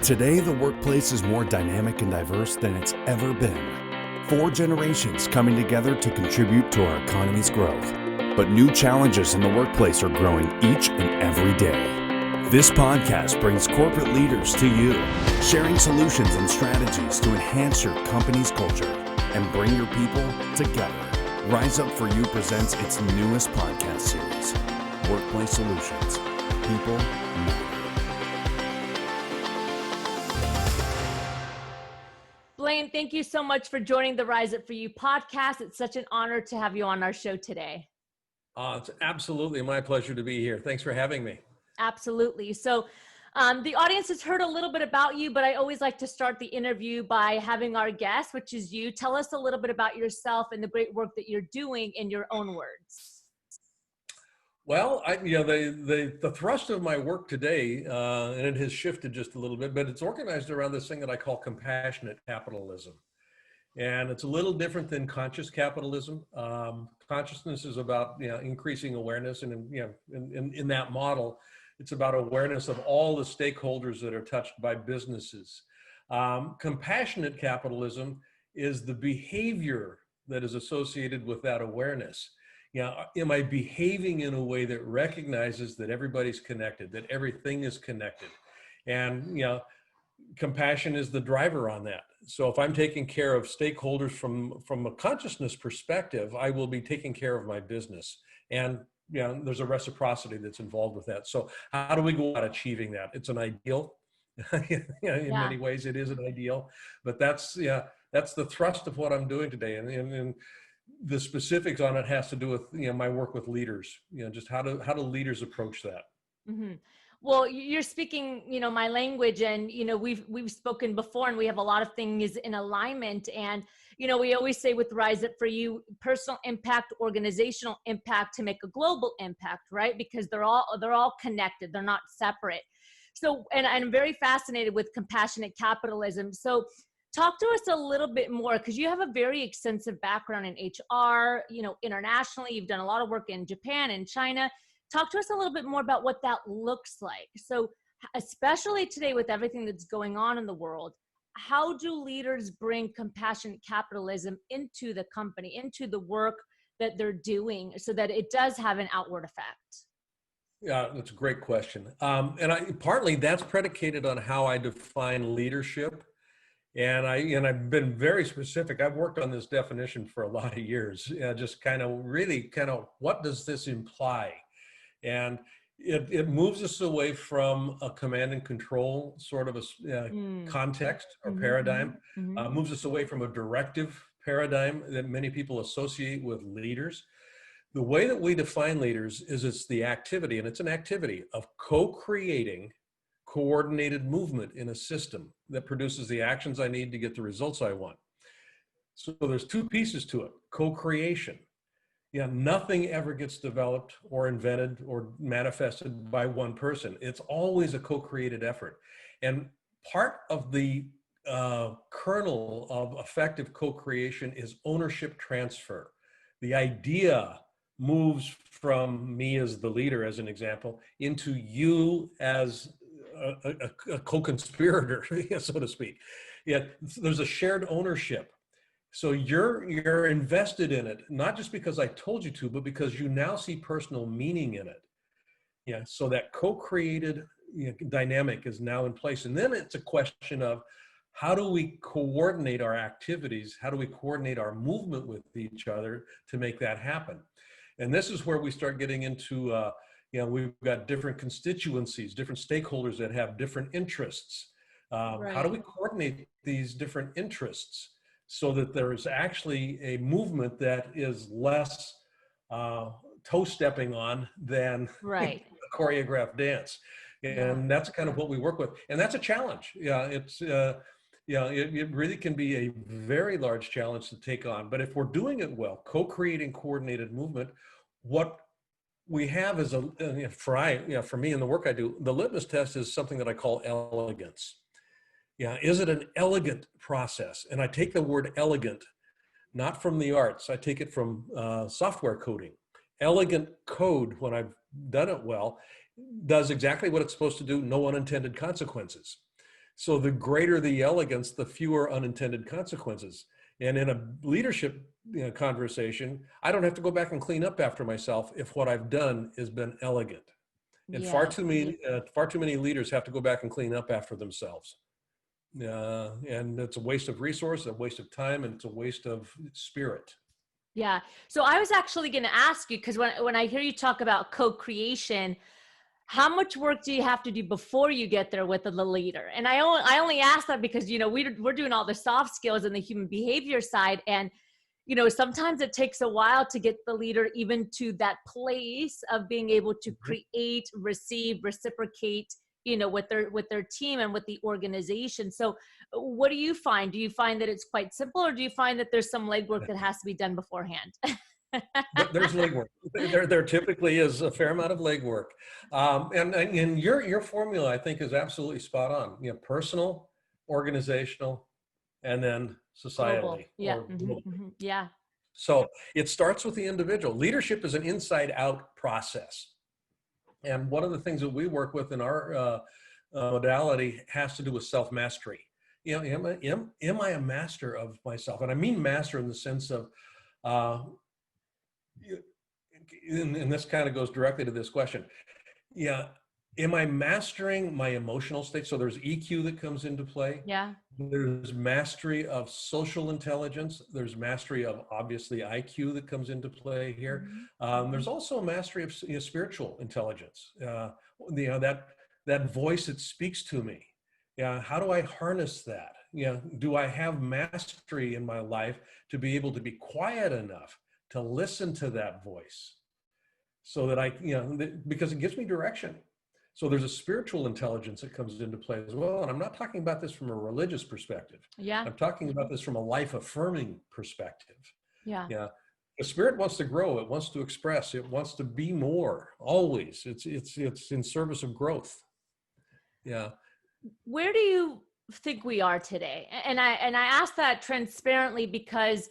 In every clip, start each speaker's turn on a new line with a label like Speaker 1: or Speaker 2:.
Speaker 1: Today, the workplace is more dynamic and diverse than it's ever been. 4 generations coming together to contribute to our economy's growth. But new challenges in the workplace are growing each and every day. This podcast brings corporate leaders to you, sharing solutions and strategies to enhance your company's culture and bring your people together. Rise Up For You presents its newest podcast series, Workplace Solutions. People matter.
Speaker 2: Blaine, thank you so much for joining the Rise Up For You podcast. It's such an honor to have you on our show today.
Speaker 3: It's absolutely my pleasure to be here. Thanks for having me.
Speaker 2: Absolutely. So the audience has heard a little bit about you, but I always like to start the interview by having our guest, which is you, tell us a little bit about yourself and the great work that you're doing in your own words.
Speaker 3: Well, the thrust of my work today, and it has shifted just a little bit, but it's organized around this thing that I call compassionate capitalism. And it's a little different than conscious capitalism. Consciousness is about increasing awareness, and in that model, it's about awareness of all the stakeholders that are touched by businesses. Compassionate capitalism is the behavior that is associated with that awareness. Am I behaving in a way that recognizes that everybody's connected, that everything is connected? And compassion is the driver on that. So if I'm taking care of stakeholders from a consciousness perspective, I will be taking care of my business. And there's a reciprocity that's involved with that. So how do we go about achieving that? It's an ideal. In many ways, it is an ideal. But that's the thrust of what I'm doing today. And the specifics on it has to do with my work with leaders. Just how do leaders approach that?
Speaker 2: Mm-hmm. Well, you're speaking, my language, and, we've spoken before, and we have a lot of things in alignment. And, we always say with Rise Up For You, personal impact, organizational impact to make a global impact, right? Because they're all connected. They're not separate. So, and I'm very fascinated with compassionate capitalism. So talk to us a little bit more, because you have a very extensive background in HR, internationally. You've done a lot of work in Japan and China. Talk to us a little bit more about what that looks like. So especially today with everything that's going on in the world, how do leaders bring compassionate capitalism into the company, into the work that they're doing, so that it does have an outward effect?
Speaker 3: Yeah, that's a great question. Partly that's predicated on how I define leadership. And I've been very specific. I've worked on this definition for a lot of years. Just kind of what does this imply? And it moves us away from a command and control sort of a context or paradigm, moves us away from a directive paradigm that many people associate with leaders. The way that we define leaders is it's the activity, and it's an activity of co-creating coordinated movement in a system that produces the actions I need to get the results I want. So there's 2 pieces to it: co-creation. Nothing ever gets developed or invented or manifested by one person. It's always a co-created effort. And part of the kernel of effective co-creation is ownership transfer. The idea moves from me as the leader, as an example, into you as a co-conspirator, so to speak. There's a shared ownership. So you're invested in it, not just because I told you to, but because you now see personal meaning in it. So that co-created dynamic is now in place. And then it's a question of how do we coordinate our activities? How do we coordinate our movement with each other to make that happen? And this is where we start getting into, we've got different constituencies, different stakeholders that have different interests. Right. How do we coordinate these different interests so that there is actually a movement that is less toe-stepping on than
Speaker 2: right.
Speaker 3: a choreographed dance? And that's kind of what we work with. And that's a challenge. It really can be a very large challenge to take on. But if we're doing it well, co-creating coordinated movement, what we have is for me in the work I do, the litmus test is something that I call elegance. Is it an elegant process? And I take the word elegant, not from the arts. I take it from software coding. Elegant code, when I've done it well, does exactly what it's supposed to do, no unintended consequences. So the greater the elegance, the fewer unintended consequences. And in a leadership conversation, I don't have to go back and clean up after myself if what I've done has been elegant. And far too many leaders have to go back and clean up after themselves. And it's a waste of resource, a waste of time, and it's a waste of spirit.
Speaker 2: Yeah. So I was actually going to ask you, because when I hear you talk about co-creation, how much work do you have to do before you get there with the leader? And I only ask that because, we're doing all the soft skills and the human behavior side. And, sometimes it takes a while to get the leader even to that place of being able to create, receive, reciprocate, with their team and with the organization. So what do you find? Do you find that it's quite simple, or do you find that there's some legwork that has to be done beforehand?
Speaker 3: There's legwork. There typically is a fair amount of legwork. And your formula, I think, is absolutely spot on. Personal, organizational, and then societally.
Speaker 2: Global. Yeah. Yeah.
Speaker 3: So it starts with the individual. Leadership is an inside-out process. And one of the things that we work with in our modality has to do with self-mastery. Am I a master of myself? And I mean master in the sense of, and this kind of goes directly to this question. Am I mastering my emotional state? So there's EQ that comes into play.
Speaker 2: Yeah.
Speaker 3: There's mastery of social intelligence. There's mastery of, obviously, IQ that comes into play here. There's also a mastery of spiritual intelligence. That voice that speaks to me. How do I harness that? Do I have mastery in my life to be able to be quiet enough to listen to that voice, so that because it gives me direction. So there's a spiritual intelligence that comes into play as well. And I'm not talking about this from a religious perspective.
Speaker 2: Yeah.
Speaker 3: I'm talking about this from a life affirming perspective.
Speaker 2: Yeah.
Speaker 3: The spirit wants to grow. It wants to express. It wants to be more, always. It's in service of growth. Yeah.
Speaker 2: Where do you think we are today? And I ask that transparently because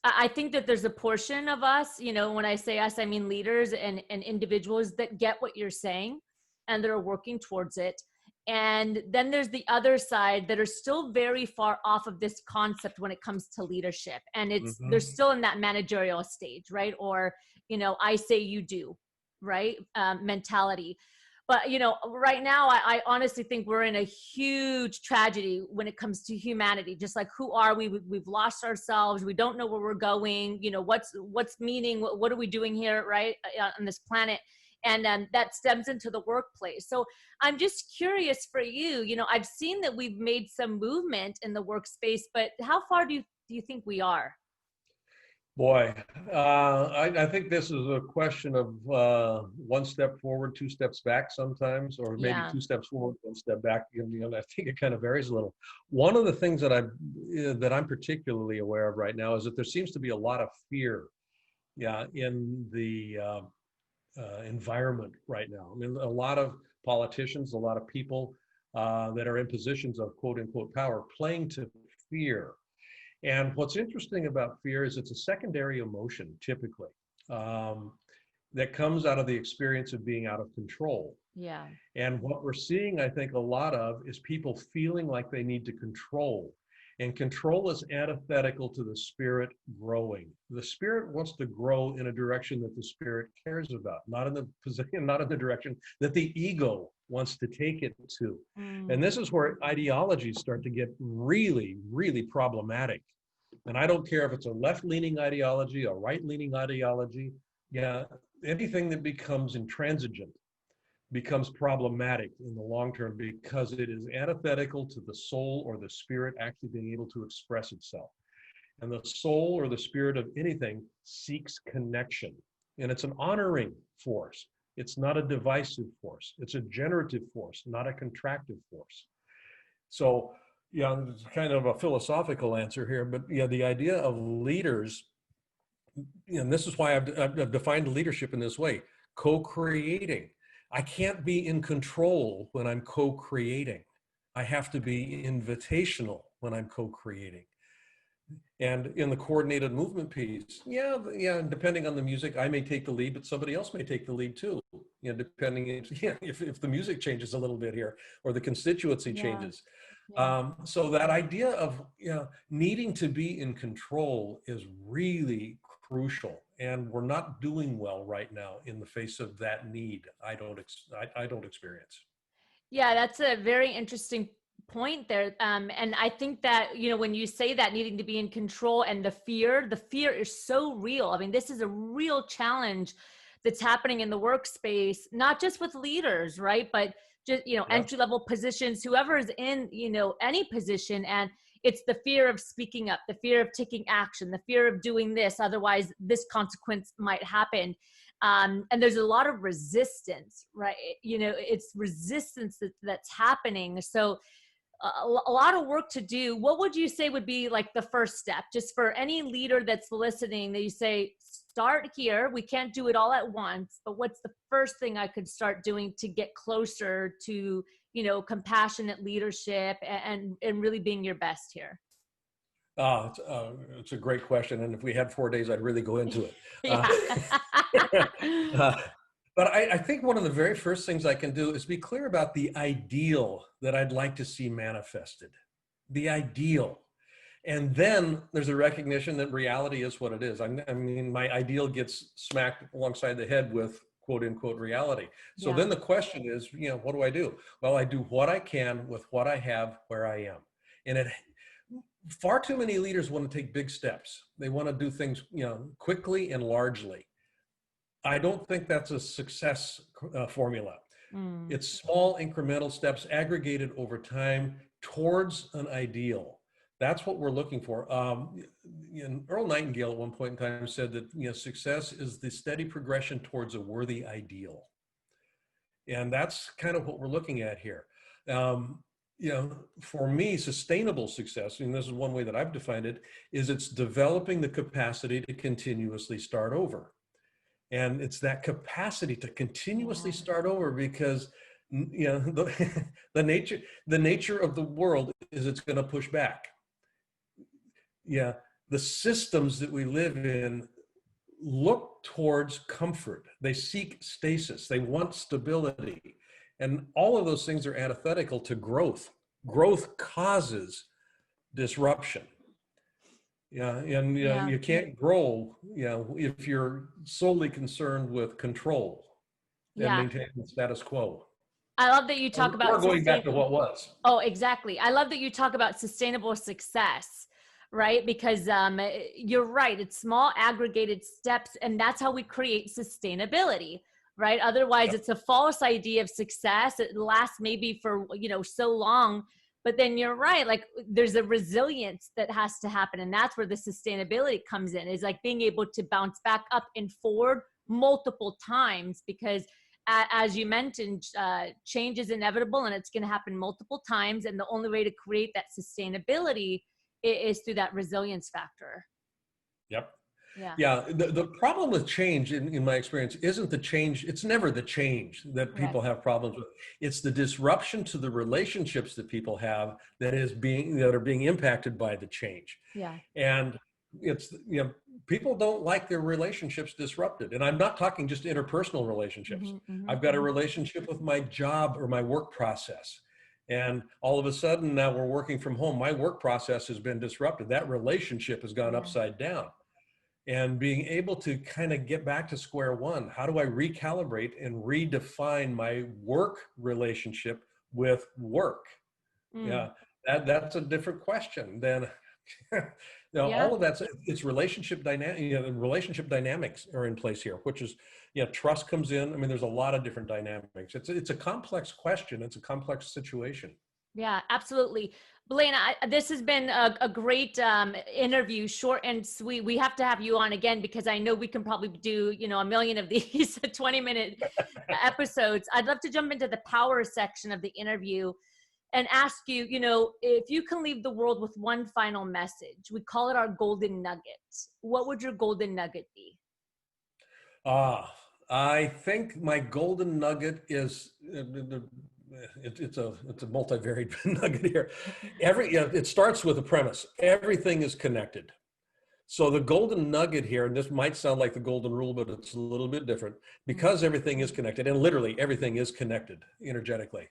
Speaker 2: I think that there's a portion of us, when I say us, I mean leaders and individuals that get what you're saying and that are working towards it. And then there's the other side that are still very far off of this concept when it comes to leadership. And they're still in that managerial stage, right? Or, I say you do, right? Mentality. But, right now, I honestly think we're in a huge tragedy when it comes to humanity. Just like, who are we? We've lost ourselves. We don't know where we're going. What's meaning? What are we doing here, right, on this planet? And that stems into the workplace. So I'm just curious for you, I've seen that we've made some movement in the workspace, but how far do you think we are?
Speaker 3: Boy, I think this is a question of one step forward, two steps back sometimes, or maybe two steps forward, one step back. I think it kind of varies a little. One of the things that I'm particularly aware of right now is that there seems to be a lot of fear, in the environment right now. I mean, a lot of politicians, a lot of people that are in positions of quote unquote power playing to fear. And what's interesting about fear is it's a secondary emotion, typically, that comes out of the experience of being out of control.
Speaker 2: Yeah.
Speaker 3: And what we're seeing, I think, a lot of is people feeling like they need to control. And control is antithetical to the spirit growing. The spirit wants to grow in a direction that the spirit cares about, not in the direction that the ego wants to take it to. And this is where ideologies start to get really, really problematic. And I don't care if it's a left-leaning ideology, a right-leaning ideology. Anything that becomes intransigent becomes problematic in the long term because it is antithetical to the soul or the spirit actually being able to express itself. And the soul or the spirit of anything seeks connection. And it's an honoring force. It's not a divisive force. It's a generative force, not a contractive force. So, it's kind of a philosophical answer here, but the idea of leaders, and this is why I've defined leadership in this way, co-creating. I can't be in control when I'm co-creating. I have to be invitational when I'm co-creating. And in the coordinated movement piece, depending on the music, I may take the lead, but somebody else may take the lead too. Depending if the music changes a little bit here or the constituency changes. So that idea of, needing to be in control is really crucial, and we're not doing well right now in the face of that need. I don't experience.
Speaker 2: Yeah, that's a very interesting point there. And I think that, when you say that needing to be in control and the fear is so real. I mean, this is a real challenge that's happening in the workspace, not just with leaders, right? But just, entry level positions, whoever is in, any position. And it's the fear of speaking up, the fear of taking action, the fear of doing this, otherwise this consequence might happen. And there's a lot of resistance, right? It's resistance that's happening. So a lot of work to do. What would you say would be like the first step, just for any leader that's listening, that you say, start here. We can't do it all at once, but what's the first thing I could start doing to get closer to, compassionate leadership and really being your best here?
Speaker 3: It's a great question. And if we had 4 days, I'd really go into it. But I think one of the very first things I can do is be clear about the ideal that I'd like to see manifested. The ideal. And then there's a recognition that reality is what it is. I mean, my ideal gets smacked alongside the head with quote unquote reality. So then the question is, what do I do? Well, I do what I can with what I have where I am. And far too many leaders want to take big steps. They want to do things, quickly and largely. I don't think that's a success formula. It's small incremental steps aggregated over time towards an ideal. That's what we're looking for. Earl Nightingale at one point in time said that success is the steady progression towards a worthy ideal. And that's kind of what we're looking at here. For me, sustainable success, and this is one way that I've defined it, is it's developing the capacity to continuously start over. And it's that capacity to continuously start over because, the nature of the world is it's going to push back. The systems that we live in look towards comfort. They seek stasis. They want stability. And all of those things are antithetical to growth. Growth causes disruption. You can't grow, if you're solely concerned with control and maintaining the status quo.
Speaker 2: I love that you talk about
Speaker 3: or going back to what was.
Speaker 2: Oh, exactly. I love that you talk about sustainable success, right? Because you're right. It's small aggregated steps, and that's how we create sustainability. Right? Otherwise, it's a false idea of success. It lasts maybe for, so long, but then you're right. Like there's a resilience that has to happen. And that's where the sustainability comes in, is like being able to bounce back up and forward multiple times, because as you mentioned, change is inevitable and it's going to happen multiple times. And the only way to create that sustainability is through that resilience factor.
Speaker 3: Yep. Yeah. The problem with change, in my experience, isn't the change. It's never the change that people have problems with. It's the disruption to the relationships that people have that are being impacted by the change. Yeah. And it's, people don't like their relationships disrupted. And I'm not talking just interpersonal relationships. I've got a relationship with my job or my work process. And all of a sudden now we're working from home. My work process has been disrupted. That relationship has gone upside down. And being able to kind of get back to square one. How do I recalibrate and redefine my work relationship with work? That's a different question than, all of that's, it's relationship dynamic. The relationship dynamics are in place here, which is, trust comes in. I mean, there's a lot of different dynamics. It's a complex question. It's a complex situation. Yeah,
Speaker 2: absolutely. Blaine, this has been a great interview, short and sweet. We have to have you on again because I know we can probably do, a million of these 20-minute episodes. I'd love to jump into the power section of the interview and ask you, if you can leave the world with one final message, we call it our golden nugget. What would your golden nugget be?
Speaker 3: I think my golden nugget is it's a multivariate nugget here. It starts with a premise. Everything is connected. So the golden nugget here, and this might sound like the golden rule, but it's a little bit different, because everything is connected, and literally everything is connected energetically.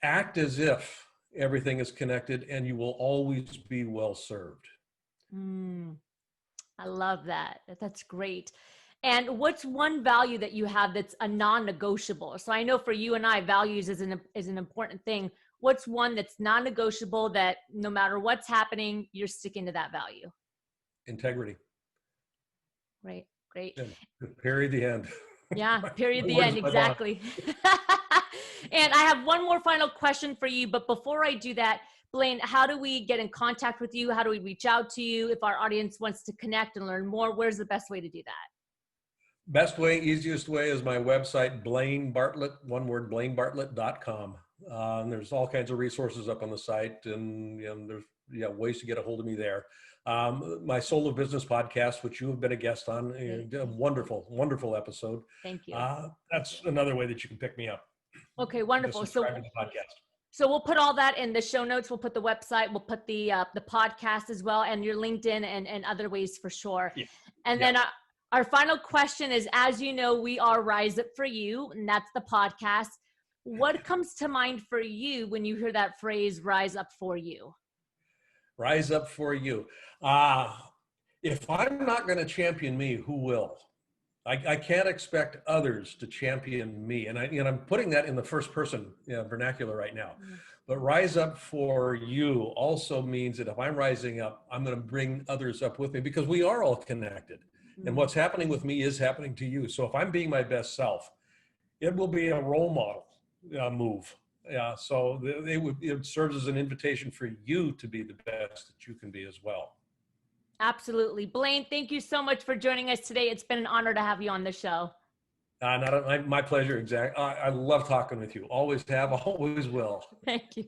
Speaker 3: Act as if everything is connected, and you will always be well served.
Speaker 2: I love that. That's great. And what's one value that you have that's a non-negotiable? So I know for you and I, values is an important thing. What's one that's non-negotiable that no matter what's happening, you're sticking to that value?
Speaker 3: Integrity.
Speaker 2: Right. Great.
Speaker 3: Yeah, period, the end.
Speaker 2: Yeah, period, the end. Exactly. And I have one more final question for you. But before I do that, Blaine, how do we get in contact with you? How do we reach out to you? If our audience wants to connect and learn more, where's the best way to do that?
Speaker 3: Best way, easiest way is my website, Blaine Bartlett, one word, blainebartlett.com. And there's all kinds of resources up on the site, and there's ways to get a hold of me there. My Soul of Business podcast, which you have been a guest on, a wonderful, wonderful episode.
Speaker 2: Thank you.
Speaker 3: That's another way that you can pick me up.
Speaker 2: Okay, wonderful.
Speaker 3: So to the podcast.
Speaker 2: So we'll put all that in the show notes. We'll put the website, we'll put the podcast as well, and your LinkedIn and other ways for sure. Yeah. And then our final question is, as you know, we are Rise Up For You, and that's the podcast. What comes to mind for you when you hear that phrase, rise up for you?
Speaker 3: Rise up for you. If I'm not going to champion me, who will? I can't expect others to champion me. And I'm putting that in the first person vernacular right now. Mm-hmm. But rise up for you also means that if I'm rising up, I'm going to bring others up with me, because we are all connected. Mm-hmm. And what's happening with me is happening to you. So if I'm being my best self, it will be a role model move. So it serves as an invitation for you to be the best that you can be as well.
Speaker 2: Absolutely. Blaine, thank you so much for joining us today. It's been an honor to have you on the show.
Speaker 3: My pleasure. Exactly. I love talking with you. Always have, always will.
Speaker 2: Thank you.